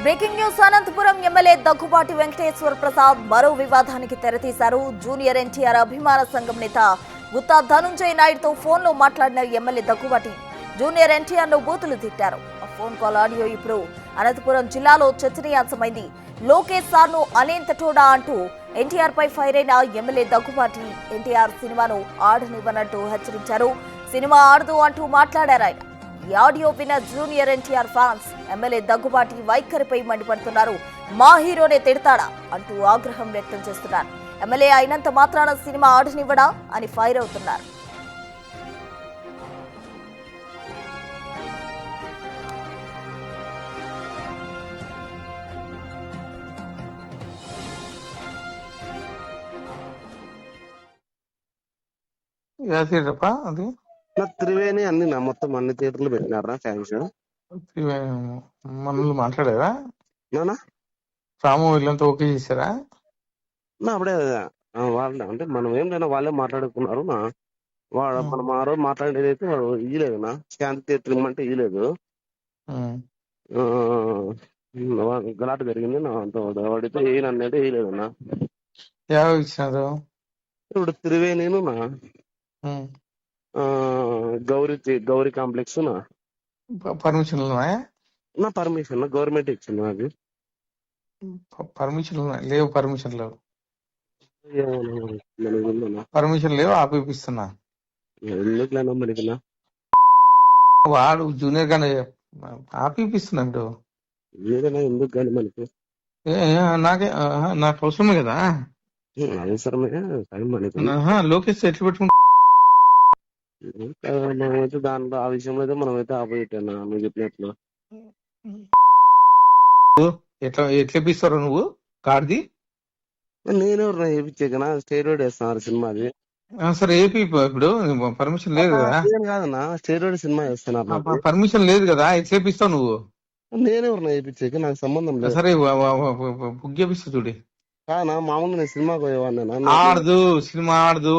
Breaking news. Anantapur MLA Daggubati Venkateswara Prasad మరో వివాదానికి తెరతీశారు. Junior NTR అభిమాన సంఘం నేత గుత్తా ధనుంజయ నాయుడుతో ఫోన్లో మాట్లాడిన ఎమ్మెల్యే దగ్గుబాటి జూనియర్ ఎన్టీఆర్ ను బూతులు తిట్టారు. ఆ ఫోన్ కాల్ ఆడియో ఇప్పుడు అనంతపురం జిల్లాలో చర్చనీయాంశమైంది. లోకేష్ సార్ ను అనేంతటోడా అంటూ ఎన్టీఆర్ పై ఫైర్ అయిన ఎమ్మెల్యే దగ్గుబాటి ఎన్టీఆర్ సినిమాను ఆడనివ్వనంటూ హెచ్చరించారు. సినిమా ఆడదు అంటూ మాట్లాడారు ఆయన. ఈ ఆడియో విన్న junior NTR fans MLA Daggubati వైఖరిపై మండిపడుతున్నారు. మా హీరోనే తిడతాడా అంటూ ఆగ్రహం వ్యక్తం చేస్తున్నారు. ఎమ్మెల్యే అయినంత మాత్రాన సినిమా ఆడనివ్వడా అని ఫైర్ అవుతున్నారు. అది త్రివేణి అన్ని మొత్తం అన్ని థియేటర్లు పెట్టినారా ఫ్యాన్స్? మనల్ని మాట్లాడారా? నానా రాము వీళ్ళంతా ఓకే చేశారా? అప్పుడే వాళ్ళే అంటే మనం ఏం లేదా వాళ్ళే మాట్లాడుకున్నారు. మనం ఆ రోజు మాట్లాడేది అయితే వాడు ఇయ్యలేదు నా శాంతి థియేటర్ ఇమ్మంటే ఇయ్యలేదు. గలాట జరిగింది నా వాడితే ఏనన్నైతే ఇయ్యలేదు నా. ఇచ్చినారు ఇప్పుడు త్రివేణిను నా గౌరీ కాంప్లెక్స్ నా పర్మిషన్ నా పర్మిషన్ గవర్నమెంట్ ఇచ్చింది నాకు. పర్మిషన్ లేవు. పర్మిషన్ లేవు. మనకి పర్మిషన్ లేవు. ఆపిస్తున్నా ఎందుకులేనా మనకి వాడు జూనియర్ గానే ఆపిస్తున్నాడు. ఏదైనా ఎందుకు కానీ మనకి నాకే నాకు అవసరమే కదా. అవసరమే కానీ మనకి లోకేష్ ఎట్లా పెట్టుకుంటా మనమైతే దాంట్లో ఆ విషయంలో అయితే మనమైతే ఆపోజిట్ అన్నా నువ్వు చెప్పినట్లు. ఎట్లా ఇప్పిస్తారో నువ్వు కార్ది? నేనెవరు వేయించాకనా స్టేరోయిడ్ వేస్తున్నారు సినిమాది. సరే ఏపీ ఇప్పుడు పర్మిషన్ లేదు కదా. కాదన్నా స్టేరోయిడ్ సినిమా వేస్తున్నారు. పర్మిషన్ లేదు కదా. ఎట్లా ఇప్పిస్తావు నువ్వు? నేనెవరు వేయించాక నాకు సంబంధం లేదు. సరే బుక్ చేపిస్తా చూడి. కానా మామూలు నేను సినిమాకి పోయేవాడినా. ఆడదు సినిమా ఆడదు.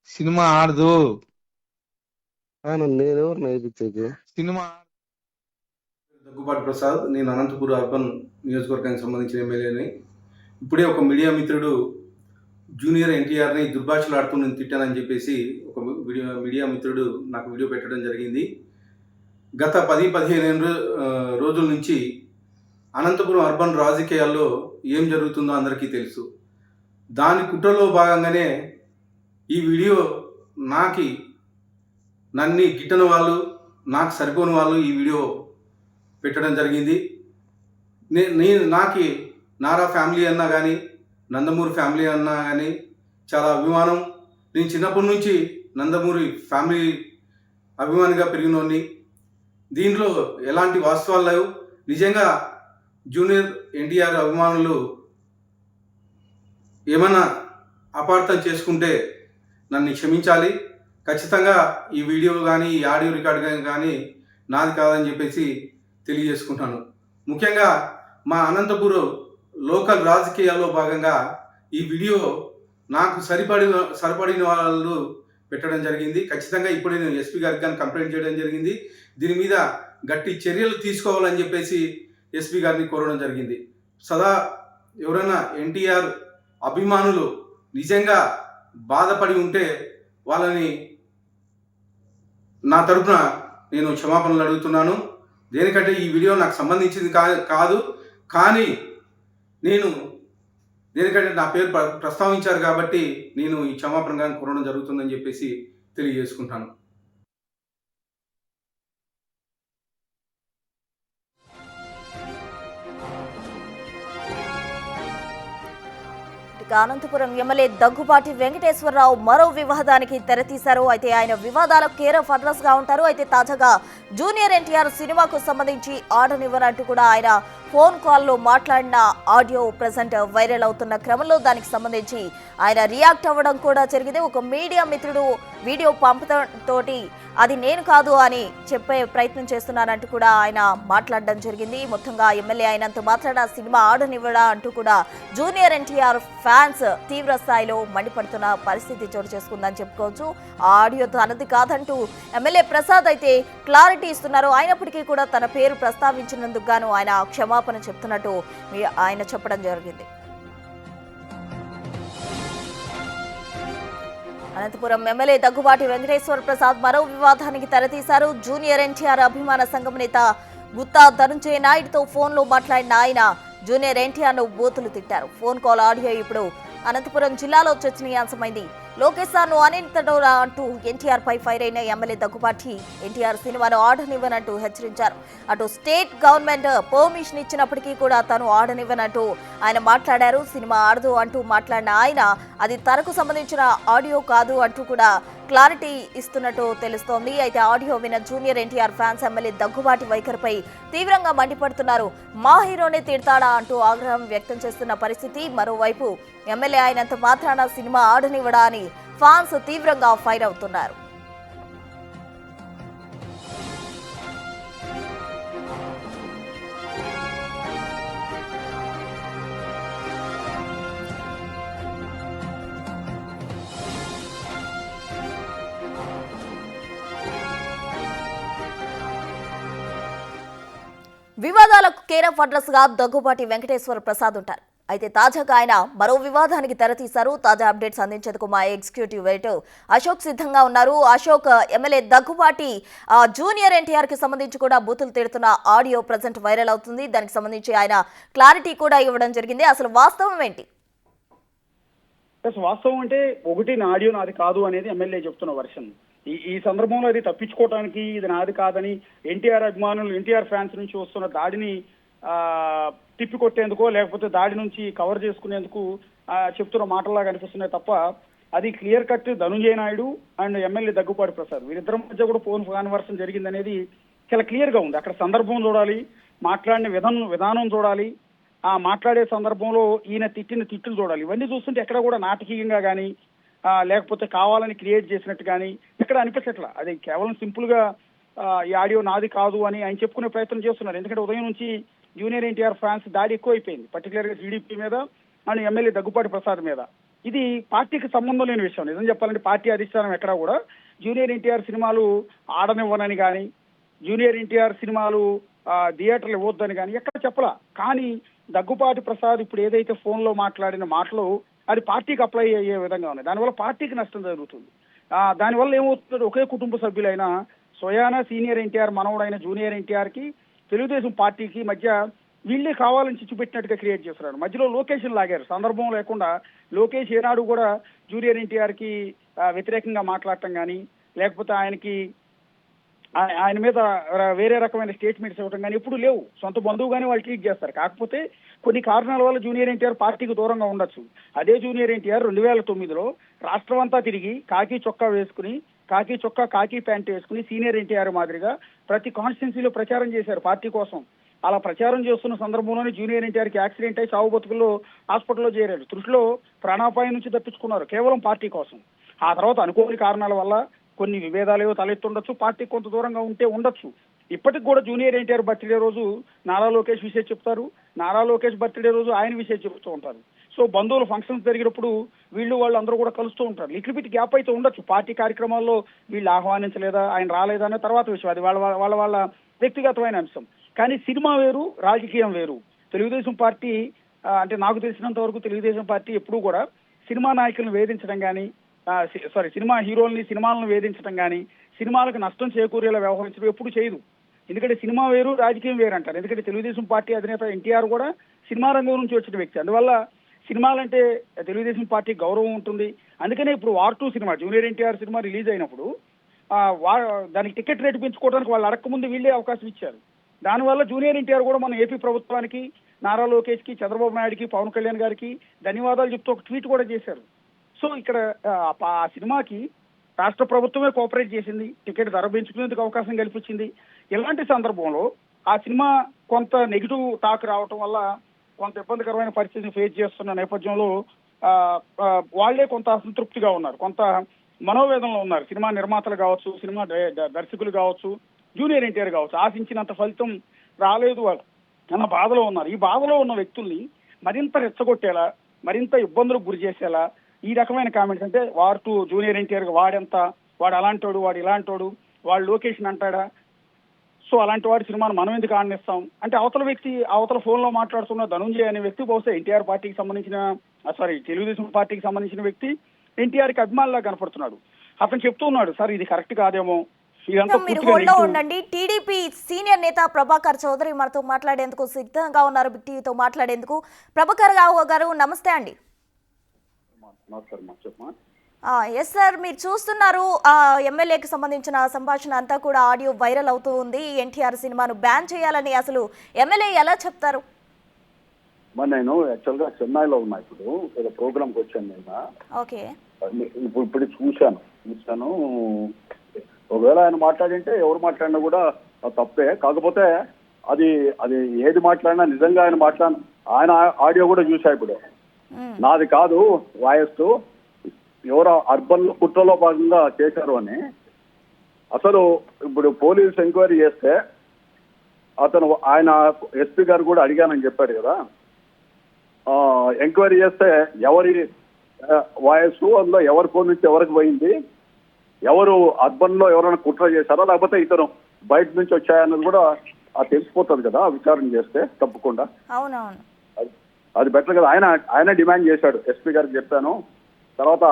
సినిమా ఆడదు. నేనెవరు వేయించాక సినిమా దగ్గుబాటి ప్రసాద్. నేను అనంతపురం అర్బన్ నియోజకవర్గానికి సంబంధించిన ఎమ్మెల్యేని. ఇప్పుడే ఒక మీడియా మిత్రుడు జూనియర్ ఎన్టీఆర్ని దుర్భాషలాడుతూ నేను తిట్టానని చెప్పేసి ఒక మీడియా మిత్రుడు నాకు వీడియో పెట్టడం జరిగింది. గత 10-15 రోజుల నుంచి అనంతపురం అర్బన్ రాజకీయాల్లో ఏం జరుగుతుందో అందరికీ తెలుసు. దాని కుట్రలో భాగంగానే ఈ వీడియో నన్ను గిట్టని వాళ్ళు, నాకు సరిపోని వాళ్ళు ఈ వీడియో పెట్టడం జరిగింది. నాకు నారా ఫ్యామిలీ అన్నా కానీ, నందమూరి ఫ్యామిలీ అన్నా కానీ చాలా అభిమానం. నేను చిన్నప్పటి నుంచి నందమూరి ఫ్యామిలీ అభిమానిగా పెరిగినోడిని. దీంట్లో ఎలాంటి వాస్తవాలు లేవు. నిజంగా జూనియర్ ఎన్టీఆర్ అభిమానులు ఏమైనా అపార్థం చేసుకుంటే నన్ను క్షమించాలి. ఖచ్చితంగా ఈ వీడియో కానీ ఈ ఆడియో రికార్డ్ కానీ నాది కాదని చెప్పేసి తెలియజేసుకుంటాను. ముఖ్యంగా మా అనంతపురం లోకల్ రాజకీయాల్లో భాగంగా ఈ వీడియో నాకు సరిపడిన వాళ్ళు పెట్టడం జరిగింది. ఖచ్చితంగా ఇప్పుడే నేను ఎస్పీ గారికి కానీ కంప్లైంట్ చేయడం జరిగింది. దీని మీద గట్టి చర్యలు తీసుకోవాలని చెప్పేసి ఎస్పీ గారిని కోరడం జరిగింది. సదా ఎవరైనా ఎన్టీఆర్ అభిమానులు నిజంగా బాధపడి ఉంటే వాళ్ళని నా తరపున నేను క్షమాపణలు అడుగుతున్నాను. దేనికంటే ఈ వీడియో నాకు సంబంధించింది కాదు. కానీ నేను దేనికంటే నా పేరు ప్రస్తావించారు కాబట్టి నేను ఈ క్షమాపణగా కోరడం జరుగుతుందని చెప్పేసి తెలియజేసుకుంటాను. అనంతపురం ఎమ్మెల్యే దగ్గుబాటి వెంకటేశ్వరరావు మరో వివాదానికి తెరతీశారు. అయితే ఆయన వివాదాలకు కేర్ ఆఫ్ అడ్రస్ గా ఉంటారు. అయితే తాజాగా జూనియర్ ఎన్టీఆర్ సినిమాకు సంబంధించి ఆడనివ్వరంటూ కూడా ఆయన ఫోన్ కాల్లో మాట్లాడిన ఆడియో ప్రజెంట్ వైరల్ అవుతున్న క్రమంలో దానికి సంబంధించి ఆయన రియాక్ట్ అవ్వడం కూడా జరిగింది. ఒక మీడియా మిత్రుడు వీడియో పంపడంతో అది నేను కాదు అని చెప్పే ప్రయత్నం చేస్తున్నానంటూ కూడా ఆయన మాట్లాడడం జరిగింది. మొత్తంగా ఎమ్మెల్యే అయినంత మాత్రాన సినిమా ఆడనివ్వడా అంటూ కూడా జూనియర్ ఎన్టీఆర్ ఫ్యాన్స్ తీవ్ర స్థాయిలో మండిపడుతున్న పరిస్థితి చోటు చేసుకుందని చెప్పుకోవచ్చు. ఆ ఆడియో తనది కాదంటూ ఎమ్మెల్యే ప్రసాద్ అయితే క్లారిటీ ఇస్తున్నారు. అయినప్పటికీ కూడా తన పేరు ప్రస్తావించినందుకు గాను ఆయన క్షమాపణ చెప్తున్నట్టు ఆయన చెప్పడం జరిగింది. అనంతపురం ఎమ్మెల్యే దగ్గుబాటి వెంకటేశ్వర ప్రసాద్ మరో వివాదానికి తెరతీశారు. జూనియర్ ఎన్టీఆర్ అభిమాన సంఘం నేత గుత్తా ధనుంజయ నాయుడుతో ఫోన్లో మాట్లాడిన ఆయన జూనియర్ ఎన్టీఆర్ను బూతులు తిట్టారు. ఫోన్ కాల్ ఆడియో ఇప్పుడు అనంతపురం జిల్లాలో చర్చనీయాంశమైంది. లోకేష్ సార్ను అనింతడోరా అంటూ ఎన్టీఆర్ పై ఫైర్ అయిన ఎమ్మెల్యే దగ్గుబాటి ఎన్టీఆర్ సినిమాను ఆడనివ్వనంటూ హెచ్చరించారు. అటు స్టేట్ గవర్నమెంట్ పర్మిషన్ ఇచ్చినప్పటికీ కూడా తను ఆడనివ్వనంటూ ఆయన మాట్లాడారు. సినిమా ఆడదు అంటూ మాట్లాడిన ఆయన అది తనకు సంబంధించిన ఆడియో కాదు అంటూ కూడా క్లారిటీ ఇస్తున్నట్టు తెలుస్తోంది. అయితే ఆడియో విన్న junior NTR fans MLA Daggubati వైఖరిపై తీవ్రంగా మండిపడుతున్నారు. మా హీరోనే తిడతాడా అంటూ ఆగ్రహం వ్యక్తం చేస్తున్న పరిస్థితి. మరోవైపు ఎమ్మెల్యే అయినంత మాత్రాన సినిమా ఆడనివ్వడా అని ఫ్యాన్స్ తీవ్రంగా ఫైర్ అవుతున్నారు. వివాదాలకు కేర్ ఆఫ్ అడ్రస్ గా దగ్గుబాటి వెంకటేశ్వర ప్రసాద్ ఉంటారు. అయితే తాజాగా ఆయన మరో వివాదానికి తెరతీశారు. తాజా అప్డేట్స్ అందించేందుకు మా ఎగ్జిక్యూటివ్ ఎడిటర్ అశోక్ సిద్ధంగా ఉన్నారు. అశోక్, ఎమ్మెల్యే దగ్గుబాటి జూనియర్ ఎన్టీఆర్ కి సంబంధించి కూడా బూతులు తిడుతున్న ఆడియో ప్రజెంట్ వైరల్ అవుతుంది. దానికి సంబంధించి ఆయన క్లారిటీ కూడా ఇవ్వడం జరిగింది. అసలు వాస్తవం ఏంటి? వాస్తవం అంటే ఒకటి నా ఆడియో నాది కాదు అనేది ఎమ్మెల్యే చెప్తున్న వర్షన్. ఈ సందర్భంలో అది తప్పించుకోవడానికి ఇది నాది కాదని ఎన్టీఆర్ అభిమానులు, ఎన్టీఆర్ ఫ్యాన్స్ నుంచి వస్తున్న దాడిని తిప్పికొట్టేందుకో లేకపోతే దాడి నుంచి కవర్ చేసుకునేందుకు చెప్తున్న మాటల్లాగా అనిపిస్తున్నాయి తప్ప అది clear cut Dhanunjaya Naidu and MLA Daggubati Prasad వీరిద్దరి మధ్య కూడా ఫోన్ కాన్వర్షన్ జరిగిందనేది చాలా క్లియర్ గా ఉంది. అక్కడ సందర్భం చూడాలి, మాట్లాడిన విధానం చూడాలి, ఆ మాట్లాడే సందర్భంలో ఈయన తిట్టిన తిట్టులు చూడాలి. ఇవన్నీ చూస్తుంటే ఎక్కడ కూడా నాటకీయంగా కానీ లేకపోతే కావాలని క్రియేట్ చేసినట్టు కానీ ఎక్కడ అనిపించట్లా. అది కేవలం సింపుల్ గా ఈ ఆడియో నాది కాదు అని ఆయన చెప్పుకునే ప్రయత్నం చేస్తున్నారు. ఎందుకంటే ఉదయం నుంచి జూనియర్ ఎన్టీఆర్ ఫ్యాన్స్ దాడి ఎక్కువైపోయింది, పర్టికులర్ గా టీడీపీ మీద అండ్ ఎమ్మెల్యే దగ్గుబాటి ప్రసాద్ మీద. ఇది పార్టీకి సంబంధం లేని విషయం. నిజం చెప్పాలంటే పార్టీ అధిష్టానం ఎక్కడా కూడా జూనియర్ ఎన్టీఆర్ సినిమాలు ఆడనివ్వనని కానీ జూనియర్ ఎన్టీఆర్ సినిమాలు థియేటర్లు ఇవ్వద్దని కానీ ఎక్కడ చెప్పలా. కానీ దగ్గుబాటి ప్రసాద్ ఇప్పుడు ఏదైతే ఫోన్ లో మాట్లాడిన మాటలు అది పార్టీకి అప్లై అయ్యే విధంగా ఉన్నాయి. దానివల్ల పార్టీకి నష్టం జరుగుతుంది. దానివల్ల ఏమవుతుంది, ఒకే కుటుంబ సభ్యులైన స్వయానా సీనియర్ ఎన్టీఆర్ మనవడైన జూనియర్ ఎన్టీఆర్ కి తెలుగుదేశం పార్టీకి మధ్య వీళ్ళే కావాలని చిచ్చుపెట్టినట్టుగా క్రియేట్ చేస్తున్నారు. మధ్యలో లోకేష్ లాగారు. సందర్భం లేకుండా లోకేష్ ఏనాడు కూడా జూనియర్ ఎన్టీఆర్ కి వ్యతిరేకంగా మాట్లాడటం కానీ లేకపోతే ఆయన మీద వేరే రకమైన స్టేట్మెంట్స్ ఇవ్వడం కానీ ఎప్పుడు లేవు. సొంత బంధువుగానే వాళ్ళు ట్రీట్ చేస్తారు. కాకపోతే కొన్ని కారణాల వల్ల జూనియర్ ఎన్టీఆర్ పార్టీకి దూరంగా ఉండొచ్చు. అదే జూనియర్ ఎన్టీఆర్ 2009లో రాష్ట్రం అంతా తిరిగి కాకి చొక్కా వేసుకుని కాకి ప్యాంట్ వేసుకుని సీనియర్ ఎన్టీఆర్ మాదిరిగా ప్రతి కాన్స్టిట్యున్సీలో ప్రచారం చేశారు పార్టీ కోసం. అలా ప్రచారం చేస్తున్న సందర్భంలోనే జూనియర్ ఎన్టీఆర్కి యాక్సిడెంట్ అయి సాగు బతుకుల్లో హాస్పిటల్లో చేరారు. తృటిలో ప్రాణాపాయం నుంచి తప్పించుకున్నారు కేవలం పార్టీ కోసం. ఆ తర్వాత అనుకోని కారణాల వల్ల కొన్ని విభేదాలు తలెత్తుండొచ్చు, పార్టీకి కొంత దూరంగా ఉంటే ఉండొచ్చు. ఇప్పటికి కూడా జూనియర్ ఎన్టీఆర్ బర్త్డే రోజు నారా లోకేష్ విషయం చెప్తారు, నారా లోకేష్ బర్త్డే రోజు ఆయన విషయం చెప్తూ ఉంటారు. సో బంధువులు ఫంక్షన్స్ జరిగినప్పుడు వాళ్ళు అందరూ కూడా కలుస్తూ ఉంటారు. లిటిల్ బిట్ గ్యాప్ అయితే ఉండొచ్చు. పార్టీ కార్యక్రమాల్లో వీళ్ళు ఆహ్వానించలేదా, ఆయన రాలేదా అనే తర్వాత విషయం, అది వాళ్ళ వ్యక్తిగతమైన అంశం. కానీ సినిమా వేరు, రాజకీయం వేరు. తెలుగుదేశం పార్టీ అంటే నాకు తెలిసినంత వరకు తెలుగుదేశం పార్టీ ఎప్పుడూ కూడా సినిమా నాయకులను వేధించడం కానీ సినిమా హీరోల్ని సినిమాలను వేధించడం కానీ సినిమాలకు నష్టం చేకూరేలా వ్యవహరించడం ఎప్పుడు చేయదు. ఎందుకంటే సినిమా వేరు, రాజకీయం వేరు అంటారు. ఎందుకంటే తెలుగుదేశం పార్టీ అధినేత ఎన్టీఆర్ కూడా సినిమా రంగం నుంచి వచ్చిన వ్యక్తి. అందువల్ల సినిమాలంటే తెలుగుదేశం పార్టీ గౌరవం ఉంటుంది. అందుకనే ఇప్పుడు war 2 cinema junior NTR cinema release అయినప్పుడు దానికి టికెట్ రేటు పెంచుకోవడానికి వాళ్ళు అడగకముందు వీళ్ళే అవకాశం ఇచ్చారు. దానివల్ల జూనియర్ ఎన్టీఆర్ కూడా మన ఏపీ ప్రభుత్వానికి, నారా లోకేష్ కి, చంద్రబాబు నాయుడుకి, పవన్ కళ్యాణ్ గారికి ధన్యవాదాలు చెప్తూ ఒక ట్వీట్ కూడా చేశారు. సో ఇక్కడ ఆ సినిమాకి రాష్ట్ర ప్రభుత్వమే కోఆపరేట్ చేసింది, టికెట్ ధర పెంచుకునేందుకు అవకాశం కల్పించింది. ఇలాంటి సందర్భంలో ఆ సినిమా కొంత నెగిటివ్ టాక్ రావటం వల్ల కొంత ఇబ్బందికరమైన పరిస్థితిని ఫేస్ చేస్తున్న నేపథ్యంలో వాళ్లే కొంత అసంతృప్తిగా ఉన్నారు, కొంత మనోవేదనలో ఉన్నారు. సినిమా నిర్మాతలు కావచ్చు, సినిమా దర్శకులు కావచ్చు, జూనియర్ ఎన్టీఆర్ కావచ్చు, ఆశించినంత ఫలితం రాలేదు వాళ్ళు అన్న బాధలో ఉన్నారు. ఈ బాధలో ఉన్న వ్యక్తుల్ని మరింత రెచ్చగొట్టేలా, మరింత ఇబ్బందులకు గురి చేసేలా ఈ రకమైన కామెంట్స్, అంటే వార్ టు జూనియర్ ఎన్టీఆర్ వాడెంత, వాడు అలాంటోడు, వాడు ఇలాంటోడు, వాడు లొకేషన్ అంటాడా, సో అలాంటి వాడి సినిమాను మనం ఎందుకు ఆడిస్తాం అంటే అవతల వ్యక్తి, అవతల ఫోన్ లో మాట్లాడుతున్న ధనుంజయ్ అనే వ్యక్తి బహుశా ఎన్టీఆర్ పార్టీకి సంబంధించిన తెలుగుదేశం పార్టీకి సంబంధించిన వ్యక్తి ఎన్టీఆర్ కి అభిమానిలా కనపడుతున్నాడు. అతను చెప్తూ ఉన్నాడు, సార్ ఇది కరెక్ట్ కాదేమో, ఇదంతా మీరు హోల్డ్ లో ఉండండి. టీడీపీ సీనియర్ నేత ప్రభాకర్ చౌదరి మనతో మాట్లాడేందుకు సిద్ధంగా ఉన్నారు, బిగ్ టీవీతో మాట్లాడేందుకు. ప్రభాకర్ గారు నమస్తే అండి. ఎస్ సార్, మీరు చూస్తున్నారు ఎమ్మెల్యేకి సంబంధించిన సంభాషణ అంతా కూడా ఆడియో వైరల్ అవుతూ ఉంది. ఎన్టీఆర్ సినిమాను బ్యాన్ చేయాలని అసలు ఎమ్మెల్యే ఎలా చెప్తారు? మరి నేను యాక్చువల్గా చెన్నైలో ఉన్నా, ఇప్పుడు ప్రోగ్రామ్కి వచ్చాను నేను. ఓకే, ఇప్పుడు చూశాను. ఒకవేళ ఆయన మాట్లాడింటే ఎవరు మాట్లాడినా కూడా తప్పే. కాకపోతే అది అది ఏది మాట్లాడినా నిజంగా ఆయన ఆడియో కూడా చూసా. ఇప్పుడు నాది కాదు వాయిస్, ఎవరో అర్బన్ కుట్రలో భాగంగా చేశారు అని. అసలు ఇప్పుడు పోలీసు ఎంక్వైరీ చేస్తే ఆయన ఎస్పీ గారు కూడా అడిగానని చెప్పాడు కదా. ఎంక్వైరీ చేస్తే ఎవరి వాయిస్, అందులో ఎవరి ఫోన్ నుంచి ఎవరికి పోయింది, ఎవరు అర్బన్ లో ఎవరైనా కుట్ర చేశారా లేకపోతే ఇతను బయట నుంచి వచ్చాయన్నది కూడా తెలిసిపోతుంది కదా విచారణ చేస్తే తప్పకుండా. అవునవును, అది బెటర్ కదా. ఆయన డిమాండ్ చేశాడు, ఎస్పీ గారికి చెప్పాను. తర్వాత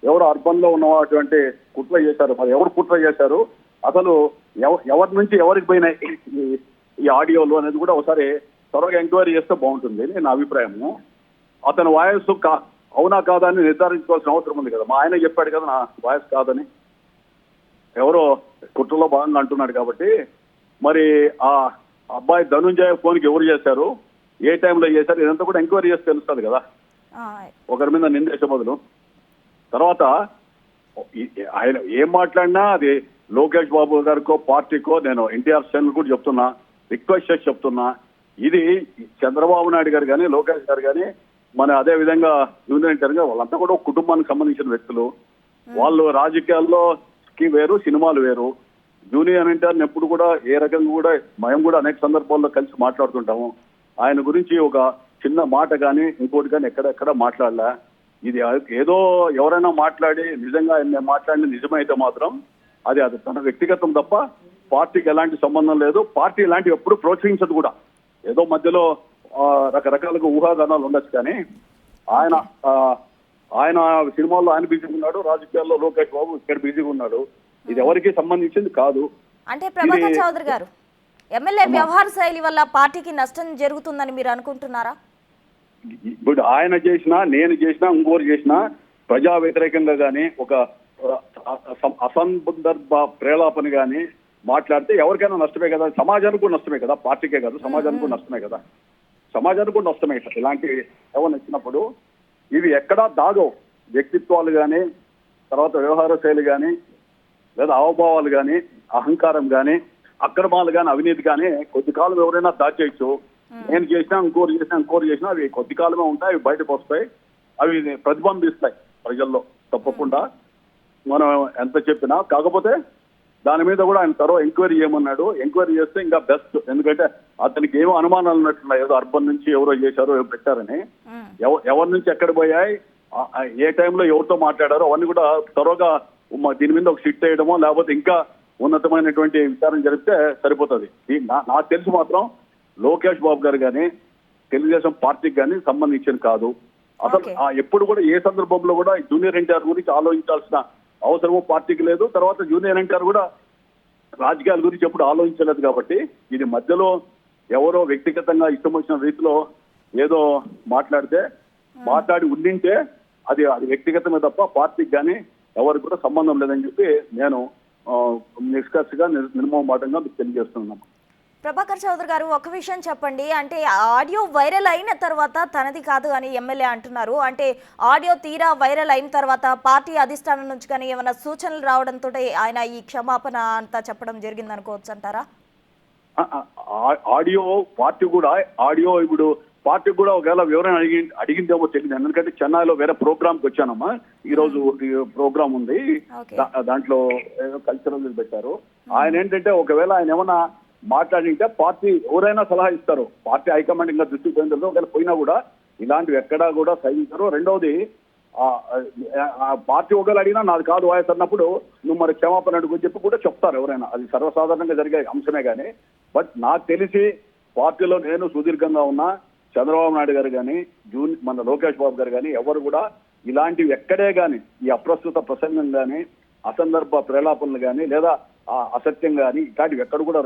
ఎవరు అర్బన్ లో ఉన్నటువంటి కుట్ర చేశారు, మరి ఎవరు కుట్ర చేశారు, అసలు ఎవరి నుంచి ఎవరికి పోయినాయి ఈ ఆడియోలు అనేది కూడా ఒకసారి త్వరగా ఎంక్వైరీ చేస్తే బాగుంటుంది అని నా అభిప్రాయము. అతని వాయిస్ అవునా కాదా అని నిర్ధారించుకోవాల్సిన అవసరం ఉంది కదా. మా ఆయన చెప్పాడు కదా నా వాయిస్ కాదని, ఎవరో కుట్రలో భాగంగా అంటున్నాడు కాబట్టి మరి ఆ అబ్బాయి ధనుంజయ ఫోన్కి ఎవరు చేశారు, ఏ టైంలో చేశారు, ఇదంతా కూడా ఎంక్వైరీ చేస్తే తెలుస్తుంది కదా ఒకరి మీద నిందేసే బదులు. తర్వాత ఆయన ఏం మాట్లాడినా అది లోకేష్ బాబు గారికో పార్టీకో నేను ఎన్టీఆర్ శ్రేణులు కూడా చెప్తున్నా, రిక్వెస్ట్ చేసి చెప్తున్నా, ఇది చంద్రబాబు నాయుడు గారు కానీ లోకేష్ గారు కానీ మన అదే విధంగా జూనియర్ ఎన్టీఆర్ గారు వాళ్ళంతా కూడా ఒక కుటుంబానికి సంబంధించిన వ్యక్తులు. వాళ్ళు రాజకీయాల్లో వేరు, సినిమాలు వేరు. జూనియర్ ఎన్టీఆర్ని ఎప్పుడు కూడా ఏ రకంగా కూడా మేము కూడా అనేక సందర్భాల్లో కలిసి మాట్లాడుతుంటాము. ఆయన గురించి ఒక చిన్న మాట కానీ ఇంకోటి కానీ ఎక్కడెక్కడ మాట్లాడలే. ఇది ఏదో ఎవరైనా మాట్లాడి నిజంగా ఆయన మాట్లాడిన నిజమైతే మాత్రం అది తన వ్యక్తిగతం తప్ప పార్టీకి ఎలాంటి సంబంధం లేదు. పార్టీ ఇలాంటివి ఎప్పుడు ప్రోత్సహించదు కూడా. ఏదో మధ్యలో రకరకాలుగా ఊహాగానాలు ఉండొచ్చు కానీ ఆయన సినిమాల్లో ఆయన బిజీగా ఉన్నాడు, రాజకీయాల్లో లోకేష్ బాబు ఇక్కడ బిజీగా ఉన్నాడు. ఇది ఎవరికి సంబంధించింది కాదు. అంటే ప్రభాకర్ చౌదరి గారు, ఎమ్మెల్యే వ్యవహార శైలి వల్ల పార్టీకి నష్టం జరుగుతుందని మీరు అనుకుంటున్నారా? ఇప్పుడు ఆయన చేసినా నేను చేసినా ఇంకోరు చేసినా ప్రజా వ్యతిరేకంగా కానీ ఒక అసందర్భ ప్రేలాపన కానీ మాట్లాడితే ఎవరికైనా నష్టమే కదా, సమాజానికి కూడా నష్టమే కదా, పార్టీకే కాదు సమాజానికి కూడా నష్టమే కదా, సమాజానికి కూడా నష్టమే కదా. ఇలాంటి ఎవరు వచ్చినప్పుడు ఇవి ఎక్కడా దాగవు. వ్యక్తిత్వాలు కానీ, తర్వాత వ్యవహార శైలి కానీ, లేదా హావభావాలు కానీ, అహంకారం కానీ, అక్రమాలు కానీ, అవినీతి కానీ కొద్ది కాలం ఎవరైనా దాచేయచ్చు. నేను చేసినా ఇంకోరు చేసినా అవి కొద్ది కాలమే ఉంటాయి, అవి బయటకు వస్తాయి, అవి ప్రతిబింబిస్తాయి ప్రజల్లో తప్పకుండా మనం ఎంత చెప్పినా. కాకపోతే దాని మీద కూడా ఆయన త్వరగా ఎంక్వైరీ చేయమన్నాడు. ఎంక్వైరీ చేస్తే ఇంకా బెస్ట్. ఎందుకంటే అతనికి ఏమో అనుమానాలు ఉన్నట్టున్నాయి, ఏదో అర్బన్ నుంచి ఎవరో చేశారో ఎవరు పెట్టారని. ఎవరి నుంచి ఎక్కడ పోయాయి, ఏ టైంలో ఎవరితో మాట్లాడారో అవన్నీ కూడా త్వరగా దీని మీద ఒక సిట్ వేయడమో లేకపోతే ఇంకా ఉన్నతమైనటువంటి విచారణ జరిపితే సరిపోతుంది. నాకు తెలిసి మాత్రం లోకేష్ బాబు గారు కానీ తెలుగుదేశం పార్టీకి కానీ సంబంధించిన కాదు. అసలు ఎప్పుడు కూడా ఏ సందర్భంలో కూడా జూనియర్ ఎన్టీఆర్ గురించి ఆలోచించాల్సిన అవసరము పార్టీకి లేదు. తర్వాత జూనియర్ ఎన్టీఆర్ కూడా రాజకీయాల గురించి ఎప్పుడు ఆలోచించలేదు. కాబట్టి ఇది మధ్యలో ఎవరో వ్యక్తిగతంగా ఇష్టం వచ్చిన రీతిలో ఏదో మాట్లాడి ఉండింటే అది వ్యక్తిగతమే తప్ప పార్టీకి కానీ ఎవరికి కూడా సంబంధం లేదని చెప్పి నేను నిష్కర్షగా నిర్మోహమాటంగా మీకు తెలియజేస్తున్నాను. ప్రభాకర్ చౌదరి గారు, ఒక విషయం చెప్పండి. అంటే ఆడియో వైరల్ అయిన తర్వాత తనది కాదు అని ఎమ్మెల్యే అంటున్నారు. అంటే ఆడియో తీరా వైరల్ అయిన తర్వాత పార్టీ అధిష్టానం నుంచి కానీ ఏమైనా సూచనలు రావడంతో ఆయన ఈ క్షమాపణ అంతా చెప్పడం జరిగింది అనుకోవచ్చు అంటారా? ఆడియో పార్టీ కూడా ఆడియో ఇప్పుడు పార్టీ కూడా ఒకవేళ వివరణ అడిగిందేమో తెలియదు. ఎందుకంటే చెన్నైలో వేరే ప్రోగ్రామ్కి వచ్చానమ్మా. ఈ రోజు ప్రోగ్రామ్ ఉంది, దాంట్లో ఏదో కల్చరల్ పెట్టారు. ఆయన ఏంటంటే ఒకవేళ ఆయన ఏమన్నా మాట్లాడింటే పార్టీ ఎవరైనా సలహా ఇస్తారు. పార్టీ హైకమాండ్ ఇంకా దృష్టికి పోయిన తర్వాత ఒకవేళ పోయినా కూడా ఇలాంటివి ఎక్కడా కూడా సహించరు. రెండవది పార్టీ ఒకవేళ అడిగినా నాది కాదు వాయిస్ అన్నప్పుడు నువ్వు మరి క్షమాపణ అడుగు చెప్పి కూడా చెప్తారు ఎవరైనా. అది సర్వసాధారణంగా జరిగే అంశమే కానీ. బట్ నాకు తెలిసి పార్టీలో నేను సుదీర్ఘంగా ఉన్నా, చంద్రబాబు నాయుడు గారు కానీ మన లోకేష్ బాబు గారు కానీ ఎవరు కూడా ఇలాంటివి ఎక్కడే కానీ ఈ అప్రస్తుత ప్రసంగం కానీ అసందర్భ ప్రేలాపనలు కానీ లేదా అసత్యం కానీ ఇట్లాంటివి ఎక్కడ కూడా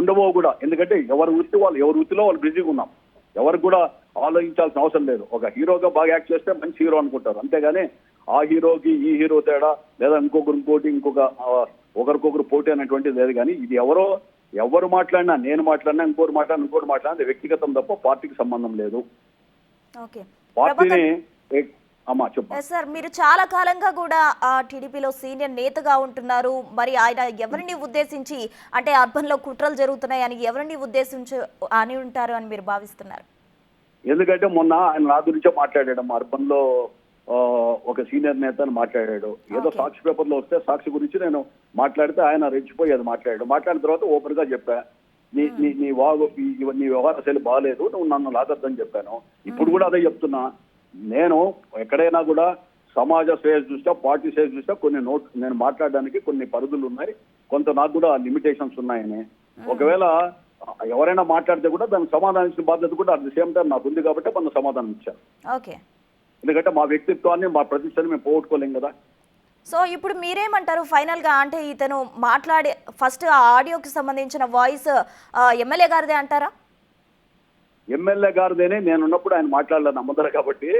ఉండవో కూడా. ఎందుకంటే ఎవరి వృత్తిలో వాళ్ళు బిజీగా ఉన్నాం. ఎవరికి కూడా ఆలోచించాల్సిన అవసరం లేదు. ఒక హీరోగా బాగా యాక్ట్ చేస్తే మంచి హీరో అనుకుంటారు, అంతేగాని ఆ హీరోకి ఈ హీరో తేడా లేదా ఒకరికొకరు పోటీ అనేటువంటిది లేదు. కానీ ఇది ఎవరు మాట్లాడినా, నేను మాట్లాడినా, ఇంకోటి మాట్లాడినా వ్యక్తిగతం తప్ప పార్టీకి సంబంధం లేదు. పార్టీని అమ్మా చెప్పండి సార్. మీరు చాలా కాలంగా కూడా టీడీపీలో సీనియర్ నేతగా ఉంటున్నారు. మరి ఆయన ఎవరిని ఉద్దేశించి అంటే అర్బన్ లో కుట్రలు జరుగుతున్నాయి అని ఎవరిని ఉద్దేశించి అని ఉంటారు అని మీరు భావిస్తున్నారు? ఎందుకంటే మొన్న ఆయన నా గురించే మాట్లాడాడు. అర్బన్ లో ఒక సీనియర్ నేత అని మాట్లాడాడు. ఏదో సాక్షి పేపర్ లో వస్తే సాక్షి గురించి నేను మాట్లాడితే ఆయన రెచ్చిపోయి అది మాట్లాడిన తర్వాత ఓపెన్ గా చెప్పా, నీ వ్యవహార శైలి బాగాలేదు, నువ్వు నన్ను లాగొద్దని చెప్పాను. ఇప్పుడు కూడా అదే చెప్తున్నా. నేను ఎక్కడైనా కూడా సమాజ శ్రేయస్ దృష్ట్యా, పార్టీ శ్రేయస్ దృష్ట్యా నేను మాట్లాడడానికి కొన్ని పరిధులు ఉన్నాయి, కొంత నాకు కూడా లిమిటేషన్స్ ఉన్నాయని. ఒకవేళ ఎవరైనా మాట్లాడితే కూడా దానికి సమాధానం ఇచ్చిన బాధ్యత కూడా అట్ ది సేమ్ టైం నాకు ఉంది కాబట్టి మనం సమాధానం ఇచ్చాను. ఎందుకంటే మా వ్యక్తిత్వాన్ని, మా ప్రతిష్టని మేము పోగొట్టుకోలేం కదా. సో ఇప్పుడు మీరేమంటారు ఫైనల్ గా? అంటే ఇతను మాట్లాడే ఫస్ట్ ఆడియోకి సంబంధించిన వాయిస్ ఎమ్మెల్యే గారిదే అంటారా? ఎమ్మెల్యే గారిదేనే నేను ఉన్నప్పుడు ఆయన మాట్లాడలేదు నమ్మదర కాబట్టి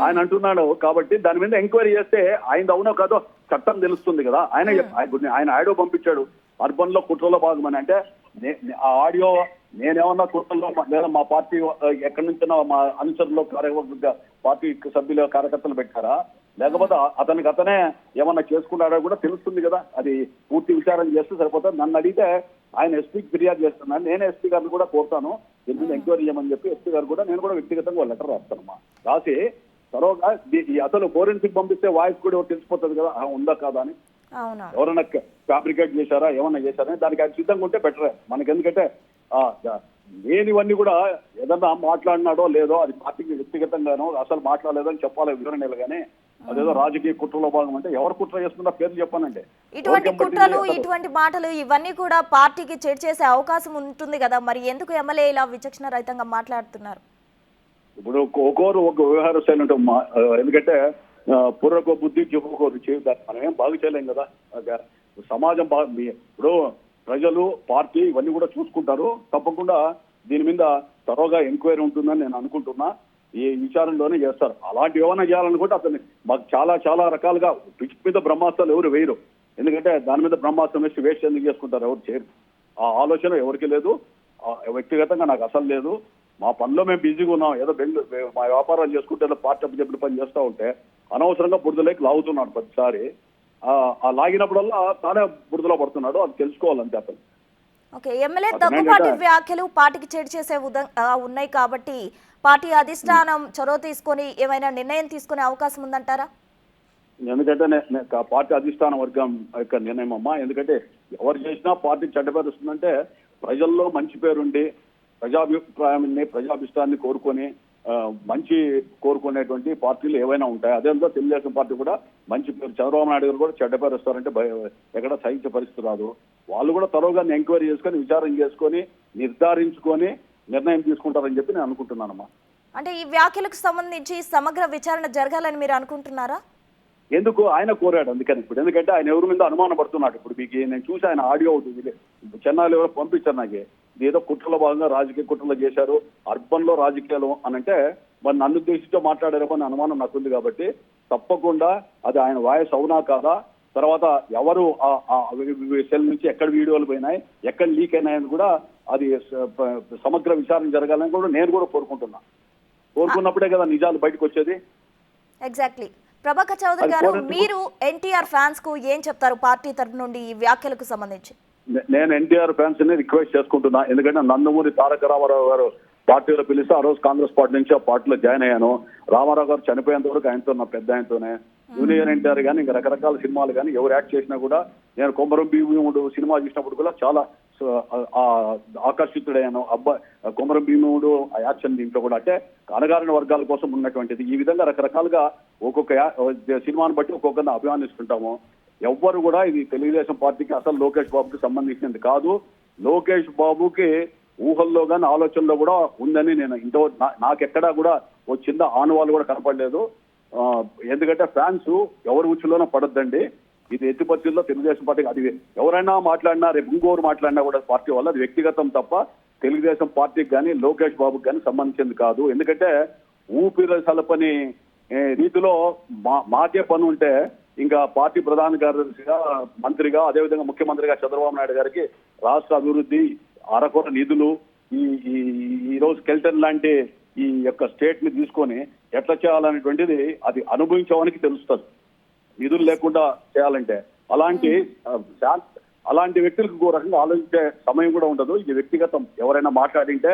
ఆయన అంటున్నాడు. కాబట్టి దాని మీద ఎంక్వైరీ చేస్తే ఆయన అవునో కాదో చట్టం తెలుస్తుంది కదా. ఆయన ఆడియో పంపించాడు అర్బన్ లో కుట్రలో భాగమని. అంటే ఆ ఆడియో నేనేమన్నా కుట్రలో లేదా మా పార్టీ ఎక్కడి నుంచో మా అనుచరులు పార్టీ సభ్యులు కార్యకర్తలు పెట్టారా, లేకపోతే అతనే ఏమన్నా చేసుకున్నాడో కూడా తెలుస్తుంది కదా. అది పూర్తి విచారణ చేస్తే సరిపోతుంది. నన్ను అడిగితే ఆయన ఎస్పీకి ఫిర్యాదు చేస్తున్నాను. నేనే ఎస్పీ గారిని కూడా కోరుతాను దీని మీద ఎంక్వైరీ చేయమని చెప్పి. ఎస్పీ గారు కూడా నేను కూడా వ్యక్తిగతంగా లెటర్ రాస్తానమ్మా. రాసి తర్వాత అసలు ఫోరెన్సిక్ పంపిస్తే వాయిస్ కూడా తెలిసిపోతుంది కదా ఉందా కాదా అని. ఎవరైనా ఫ్యాబ్రికేట్ చేశారా, ఏమన్నా చేశారా, దానికి ఆయన సిద్ధంగా ఉంటే బెటరే మనకి. ఎందుకంటే లేనివన్నీ కూడా ఏదన్నా మాట్లాడినాడో లేదో అది పార్టీకి వ్యక్తిగతంగానో అసలు మాట్లాడలేదని చెప్పాలి వివరణలు. కానీ అదేదో రాజకీయ కుట్రలో భాగం అంటే ఎవరు కుట్ర చేస్తుందో పేర్లు చెప్పానండి. ఇటువంటి కుట్రలు, ఇటువంటి మాటలు ఇవన్నీ కూడా పార్టీకి చెడు చేసే అవకాశం ఉంటుంది కదా. మరి ఎందుకు ఎమ్మెల్యే ఇలా విచక్షణ రహితంగా మాట్లాడుతున్నారు? ఇప్పుడు ఒక్కొక్కరు ఒక వ్యవహార శైలి ఉంటుంది. ఎందుకంటే పూర్వకో బుద్ధి చెప్పుకో రుచి, మనం ఏం బాగు చేయలేం కదా. సమాజం ఇప్పుడు ప్రజలు, పార్టీ ఇవన్నీ కూడా చూసుకుంటారు. తప్పకుండా దీని మీద త్వరగా ఎంక్వైరీ ఉంటుందని నేను అనుకుంటున్నా. ఈ విచారణలోనే చేస్తారు. అలాంటి ఏమైనా చేయాలనుకుంటే అతన్ని మాకు చాలా రకాలుగా పిచ్చి మీద బ్రహ్మాస్త్రాలు ఎవరు వేయరు. ఎందుకంటే దాని మీద బ్రహ్మాస్త్రం వేస్ట్ ఎందుకు చేసుకుంటారు, ఎవరు చేయరు. ఆ ఆలోచన ఎవరికి లేదు. వ్యక్తిగతంగా నాకు అసలు లేదు. మా పనిలో మేము బిజీగా ఉన్నాం. ఏదో మా వ్యాపారాలు చేసుకుంటే ఏదో పార్టీ అప్పచెప్పుడు పని చేస్తూ ఉంటే అనవసరంగా బురదలోకి లాగుతున్నాడు ప్రతిసారి. ఆ లాగినప్పుడల్లా తానే బురదలో పడుతున్నాడు. అది తెలుసుకోవాలంటే అతను. ఎమ్మెల్యే దగ్గుబాటి వ్యాఖ్యలు పార్టీకి చెడు చేసే ఉన్నాయి కాబట్టి పార్టీ అధిష్టానం చొరవ తీసుకొని ఏమైనా నిర్ణయం తీసుకునే అవకాశం ఉందంటారా? ఎందుకంటే పార్టీ అధిష్టాన వర్గం యొక్క నిర్ణయం అమ్మా. ఎందుకంటే ఎవరు చేసినా పార్టీ చెడ్డ పేరు వస్తుందంటే ప్రజల్లో మంచి పేరుండి ప్రజాభిప్రాయాన్ని, ప్రజాభిష్టాన్ని కోరుకొని మంచి కోరుకునేటువంటి పార్టీలు ఏవైనా ఉంటాయి. అదేంతో తెలుగుదేశం పార్టీ కూడా మంచి పేరు, చంద్రబాబు నాయుడు గారు కూడా చెడ్డ పేరు వస్తారంటే ఎక్కడ సహించే పరిస్థితి రాదు. వాళ్ళు కూడా త్వరగా ఎంక్వైరీ చేసుకొని విచారణ చేసుకొని నిర్ధారించుకొని నిర్ణయం తీసుకుంటారని చెప్పి నేను అనుకుంటున్నానమ్మా. అంటే ఈ వ్యాఖ్యలకు సంబంధించి సమగ్ర విచారణ జరగాలని మీరు అనుకుంటున్నారా? ఎందుకు ఆయన కోరాడు అందుకని. ఇప్పుడు ఎందుకంటే ఆయన ఎవరి మీద అనుమానం పడుతున్నాడు. ఇప్పుడు మీకు నేను చూసి ఆయన ఆడియో అవుతుంది చెన్నైలో ఎవరో పంపించారు నాకు. ఏదో కుట్రలో భాగంగా రాజకీయ కుట్రలు చేశారు అర్బన్ లో రాజకీయాలు అని అంటే మరి నన్ను ఉద్దేశించో మాట్లాడారేమో అని అనుమానం నాకుంది. కాబట్టి తప్పకుండా అది ఆయన వాయిస్ అవునా కాదా, తర్వాత ఎవరు సెల్ నుంచి ఎక్కడ వీడియోలు పోయినాయి, ఎక్కడ లీక్ అయినాయని కూడా అది సమగ్ర విచారణ జరగాలని కూడా నేను కూడా కోరుకుంటున్నా. కోరుకున్నప్పుడే కదా నిజాలు బయటకు వచ్చేది. ఎగ్జాక్ట్లీ. ప్రభాకర్ చౌదరి గారు, మీరు ఎన్టీఆర్ ఫ్యాన్స్ కు ఏం చెప్తారు పార్టీ తరఫు నుండి ఈ వ్యాఖ్యలకు సంబంధించి? నేను ఎన్టీఆర్ ఫ్యాన్స్ ని రిక్వెస్ట్ చేసుకుంటున్నా. ఎందుకంటే నందమూరి తారక రామారావు గారు పార్టీలో పిలిస్తే ఆ రోజు కాంగ్రెస్ పార్టీ నుంచి ఆ పార్టీలో జాయిన్ అయ్యాను. రామారావు గారు చనిపోయేంత వరకు ఆయనతో నా పెద్ద ఆయనతోనే. జూనియర్ ఎన్టీఆర్ కానీ ఇంకా రకరకాల సినిమాలు కానీ ఎవరు యాక్ట్ చేసినా కూడా నేను కొమరం భీముడు సినిమా చూసినప్పుడు కూడా చాలా ఆకర్షితుడయ్యాను. కొమరం భీముడు ఆ యాక్షన్ దీంట్లో కూడా అంటే అణగారిన వర్గాల కోసం ఉన్నటువంటిది. ఈ విధంగా రకరకాలుగా ఒక్కొక్క సినిమాను బట్టి ఒక్కొక్కరిని అభిమానిస్తుంటాము. ఎవ్వరు కూడా ఇది తెలుగుదేశం పార్టీకి అసలు లోకేష్ బాబుకి సంబంధించినది కాదు. లోకేష్ బాబుకి ఊహల్లో కానీ ఆలోచనలో కూడా ఉందని నేను నాకెక్కడా కూడా ఓ చిన్న ఆనవాళ్ళు కూడా కనపడలేదు. ఎందుకంటే ఫ్యాన్స్ ఎవరి ఉచ్చులోనో పడొద్దండి. ఇది ఎట్టి పరిస్థితుల్లో తెలుగుదేశం పార్టీకి అది ఎవరైనా మాట్లాడినా రేపు ఇంకోరు మాట్లాడినా కూడా పార్టీ వల్ల అది వ్యక్తిగతం తప్ప తెలుగుదేశం పార్టీకి కానీ లోకేష్ బాబుకి కానీ సంబంధించింది కాదు. ఎందుకంటే ఊపిరి సలపని రీతిలో మాకే పని ఉంటే ఇంకా పార్టీ ప్రధాన కార్యదర్శిగా మంత్రిగా అదేవిధంగా ముఖ్యమంత్రిగా చంద్రబాబు నాయుడు గారికి రాష్ట్ర అభివృద్ధి అరకొర నిధులు ఈ రోజు కెల్టన్ లాంటి ఈ యొక్క స్టేట్ ని తీసుకొని ఎట్లా చేయాలనేటువంటిది అది అనుభవించడానికి తెలుస్తుంది. నిధులు లేకుండా చేయాలంటే అలాంటి వ్యక్తులకు ఇంకో రకంగా ఆలోచించే సమయం కూడా ఉండదు. ఇది వ్యక్తిగతం. ఎవరైనా మాట్లాడింటే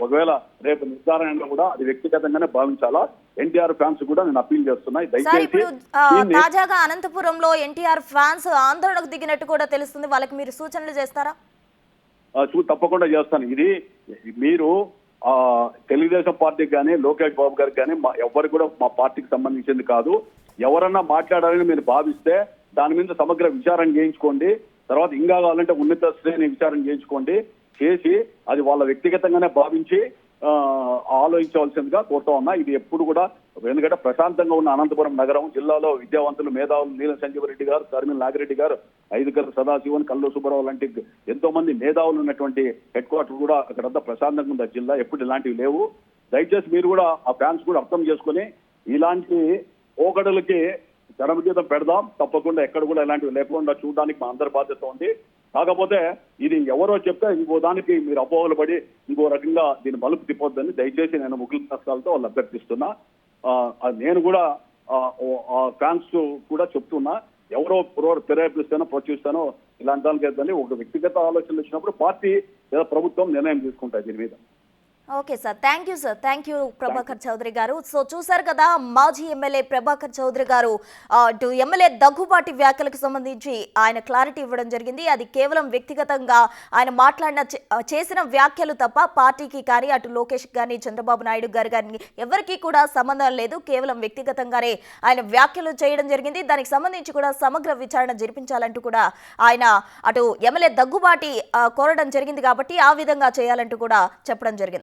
ఒకవేళ రేపు నిర్ధారణలో కూడా అది వ్యక్తిగతంగానే భావించాలా. ఎన్టీఆర్ ఫ్యాన్స్ కూడా నేను అప్పీల్ చేస్తున్నాయి. దయచేసి తాజాగా అనంతపురంలో ఎన్టీఆర్ ఫ్యాన్స్ ఆందోళనకు దిగినట్టు కూడా తెలుస్తుంది. వాళ్ళకి మీరు సూచనలు చేస్తారా? తప్పకుండా చేస్తాను. ఇది మీరు తెలుగుదేశం పార్టీకి కానీ లోకేష్ బాబు గారికి కానీ ఎవరికి కూడా మా పార్టీకి సంబంధించింది కాదు. ఎవరన్నా మాట్లాడాలని మీరు భావిస్తే దాని మీద సమగ్ర విచారణ చేయించుకోండి. తర్వాత ఇంకా కావాలంటే ఉన్నత శ్రేణి విచారణ చేయించుకోండి. చేసి అది వాళ్ళ వ్యక్తిగతంగానే భావించి ఆలోచించవలసిందిగా కోరుతా ఉన్నా. ఇది ఎప్పుడు కూడా ఎందుకంటే ప్రశాంతంగా ఉన్న అనంతపురం నగరం జిల్లాలో విద్యావంతులు మేధావులు నీలం సంజీవరెడ్డి గారు, కర్మిల నాగిరెడ్డి గారు, ఐదుకర్ల సదాశివన్, కల్లు సుబ్బారావు లాంటి ఎంతో మంది మేధావులు ఉన్నటువంటి హెడ్ క్వార్టర్ కూడా అక్కడంతా ప్రశాంతంగా ఉంది. జిల్లా ఎప్పుడు ఇలాంటివి లేవు. దయచేసి మీరు కూడా ఆ ఫ్యాన్స్ కూడా అర్థం చేసుకుని ఇలాంటి పోకడలకి చరమగీతం పెడదాం. తప్పకుండా ఎక్కడ కూడా ఇలాంటివి లేకుండా చూడడానికి మా అందరి బాధ్యత ఉంది. కాకపోతే ఇది ఎవరో చెప్తే ఇంకో దానికి మీరు అపోహలు పడి ఇంకో రకంగా దీన్ని మలుపు తిప్పొద్దని దయచేసి నేను ముఖ్య కష్టాలతో వాళ్ళు అభ్యర్థిస్తున్నా. నేను కూడా ఫ్యాన్స్ కూడా చెప్తున్నా. ఎవరో ప్రేరేపిస్తానో ప్రోత్సహిస్తానో ఇలాంటి దానికి వేద్దని ఒక వ్యక్తిగత ఆలోచనలు వచ్చినప్పుడు పార్టీ లేదా ప్రభుత్వం నిర్ణయం తీసుకుంటాయి దీని మీద. Okay sir, thank you sir. Thank you Prabhakar Chowdary గారు. సో చూసారు కదా, మాజీ ఎమ్మెల్యే ప్రభాకర్ చౌదరి గారు అటు ఎమ్మెల్యే దగ్గుబాటి వ్యాఖ్యలకు సంబంధించి ఆయన క్లారిటీ ఇవ్వడం జరిగింది. అది కేవలం వ్యక్తిగతంగా ఆయన చేసిన వ్యాఖ్యలు తప్ప పార్టీకి కానీ అటు లోకేష్ కానీ చంద్రబాబు నాయుడు గారు కానీ ఎవరికీ కూడా సంబంధం లేదు. కేవలం వ్యక్తిగతంగానే ఆయన వ్యాఖ్యలు చేయడం జరిగింది. దానికి సంబంధించి కూడా సమగ్ర విచారణ జరిపించాలంటూ కూడా ఆయన అటు ఎమ్మెల్యే దగ్గుబాటి కోరడం జరిగింది. కాబట్టి ఆ విధంగా చేయాలంటూ కూడా చెప్పడం జరిగింది.